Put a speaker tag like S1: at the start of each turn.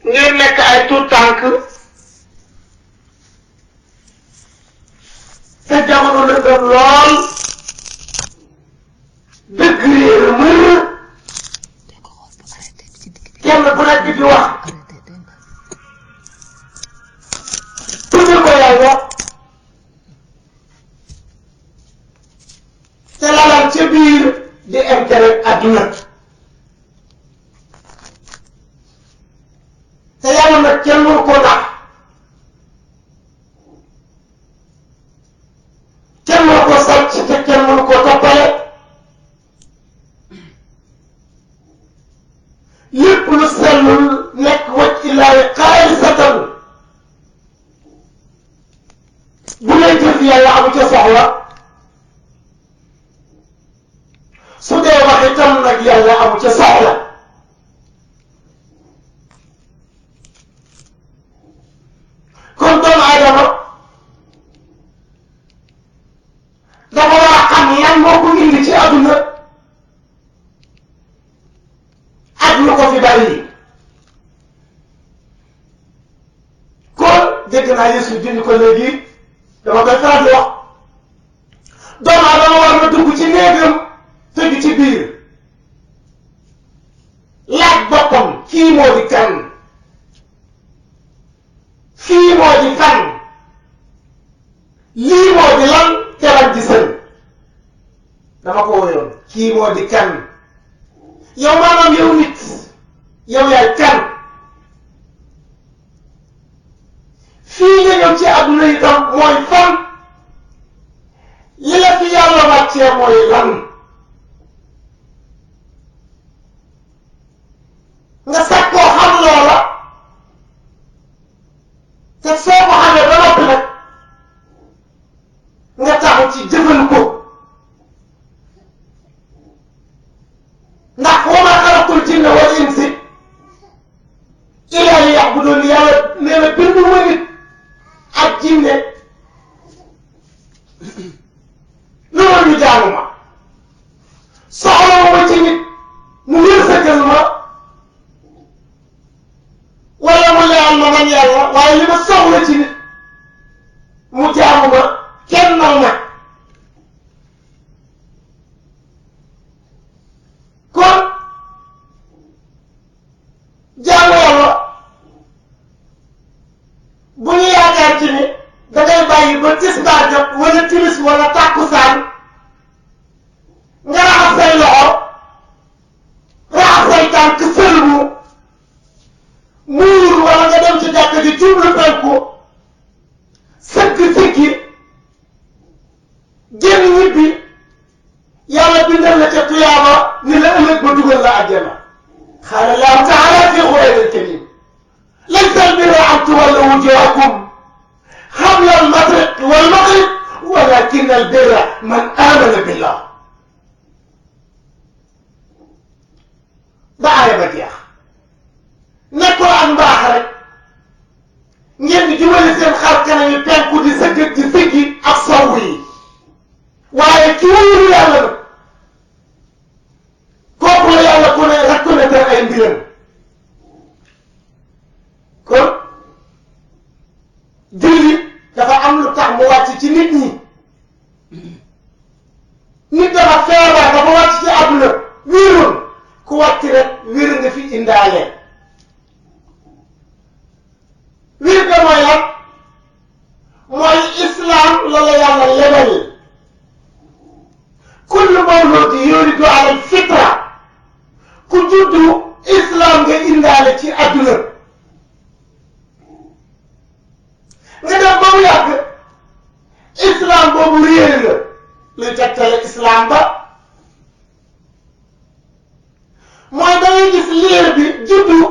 S1: ngeen nekk ay tuut tànk te jamono lëndëm lool dëgg réer mër kenn bu nekk di wax tudde ko yàlla te lalal ca biir di intérêt adduna te yàlla nag kenn mënu ko nax kenn mënu ko sàcc te kenn mënu ko toppale lépp lu sellul nekk wacc illaahi xaalisatan bu lay jëf yàlla amu ca soxla su dee wax itam nag yàlla amu ca soxla kon doomu aadama dafa war a xam lan moo ko indi ci àdduna ak lu ko fi bari kon dégg naa Yeesu dindi ko léegi dama koy faral di wax doomu aadama war na dugg ci néegam tëju ci biir laaj boppam kii moo di kan fii moo di fan lii moo di lan teral di sën dama ko woyoon kii moo di kan yow maanaam yow nit yow yaay kan fii nga ñëw ci àdduna itam mooy fan li la fi yàlla wàccee mooy lan nga sakkoo xam loola te soo ko xamee ba noppi nag nga taxaw ci jëfal ko ndax wa maa xalaqtul jinna wal insa illaa liya'buduun yàlla nee na bindu ma nit ak jinne loolu ñu jaamu ma soxla ma ci nit mu wërsëgal ma wala mu leyal ma man yàlla waaye li ma soxla ci nit mu jaamu ma kennal ma kon jaamu yàlla bu ñu yaakaar ci ni dangay bàyyi ba tisbaar jot wala timis wala tàkkusaan nga raxas say loxo raxas say tànk sëlmu muur wala nga dem ci jàkk ji jublu penku sëgg siggi génn ñibbi yàlla bindal la ca tuyaaba ni la ëllëg ba dugal la àjjana qaala Allahu taala fi Qur'aanil kariim laysa al-birra an tuwallu wujuuhakum qabla al-mashriq wal maghrib walaakinna al-birra man aamana billah ba aaya ba jeex nekkul ak mbaax rek ngeen di jubali seen xar kanam yi penku di sëgg di siggi ak sowu yi waaye ki wóoru yàlla nag kooku la yàlla ku ne reconnaître ay mbiram kon julli dafa am lu tax mu wàcc ci nit ñi nit dafa feebar dafa wàcc ci àdduna wéerul ku wàcc rek wér nga fi indaale wér ga mooy lan mooy islam la la yàlla lebal kullu mawludi yuridu ala al-fitra ku juddu islam nga indaale ci àdduna nga def ba mu yàgg islam boobu réer la luy tegtale islam ba mooy da ngay gis liir bi juddu